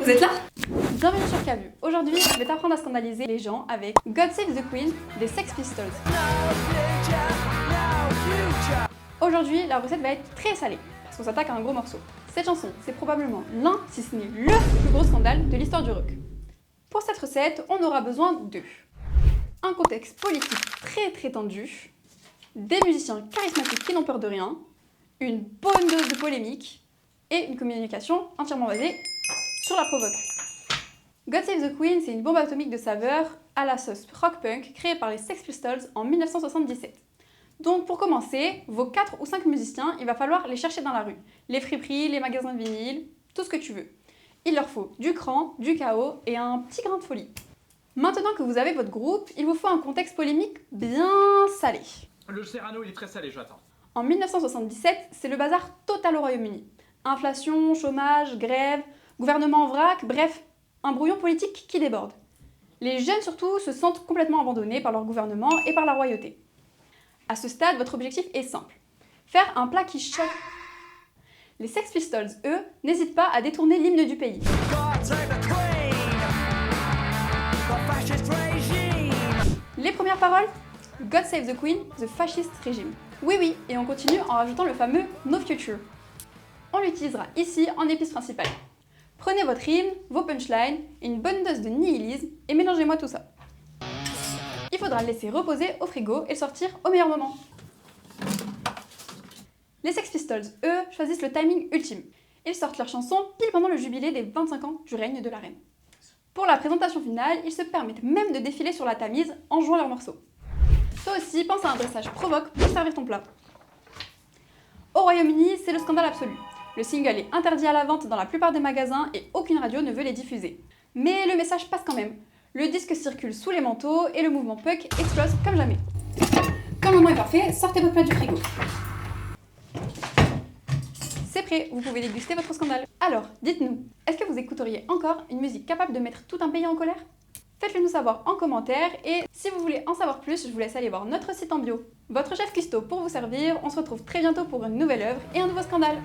vous êtes là? Bienvenue sur Cavu. Aujourd'hui, je vais t'apprendre à scandaliser les gens avec God Save the Queen des Sex Pistols. Aujourd'hui, la recette va être très salée, parce qu'on s'attaque à un gros morceau. Cette chanson, c'est probablement l'un, si ce n'est le plus gros scandale de l'histoire du rock. Pour cette recette, on aura besoin de un contexte politique très tendu, des musiciens charismatiques qui n'ont peur de rien, une bonne dose de polémique et une communication entièrement basée sur la provoque. God Save the Queen, c'est une bombe atomique de saveur à la sauce rock-punk créée par les Sex Pistols en 1977. Donc pour commencer, vos 4 ou 5 musiciens, il va falloir les chercher dans la rue. Les friperies, les magasins de vinyle, tout ce que tu veux. Il leur faut du cran, du chaos et un petit grain de folie. Maintenant que vous avez votre groupe, il vous faut un contexte polémique bien salé. Le Serrano, il est très salé, j'attends. En 1977, c'est le bazar total au Royaume-Uni. Inflation, chômage, grève, gouvernement en vrac, bref, un brouillon politique qui déborde. Les jeunes surtout se sentent complètement abandonnés par leur gouvernement et par la royauté. À ce stade, votre objectif est simple. Faire un plat qui choque. Les Sex Pistols, eux, n'hésitent pas à détourner l'hymne du pays. Les premières paroles? God Save the Queen, the fascist regime. Oui, et on continue en rajoutant le fameux No Future. On l'utilisera ici en épice principale. Prenez votre hymne, vos punchlines et une bonne dose de nihilisme et mélangez-moi tout ça. Il faudra le laisser reposer au frigo et le sortir au meilleur moment. Les Sex Pistols, eux, choisissent le timing ultime. Ils sortent leur chanson pile pendant le jubilé des 25 ans du règne de la reine. Pour la présentation finale, ils se permettent même de défiler sur la Tamise en jouant leur morceau. Toi aussi, pense à un dressage provoque pour servir ton plat. Au Royaume-Uni, c'est le scandale absolu. Le single est interdit à la vente dans la plupart des magasins et aucune radio ne veut les diffuser. Mais le message passe quand même. Le disque circule sous les manteaux et le mouvement punk explose comme jamais. Quand le moment est parfait, sortez votre plat du frigo. C'est prêt, vous pouvez déguster votre scandale. Alors, dites-nous, est-ce que vous écouteriez encore une musique capable de mettre tout un pays en colère? Faites-le nous savoir en commentaire et si vous voulez en savoir plus, je vous laisse aller voir notre site en bio. Votre chef cuistot pour vous servir, on se retrouve très bientôt pour une nouvelle œuvre et un nouveau scandale.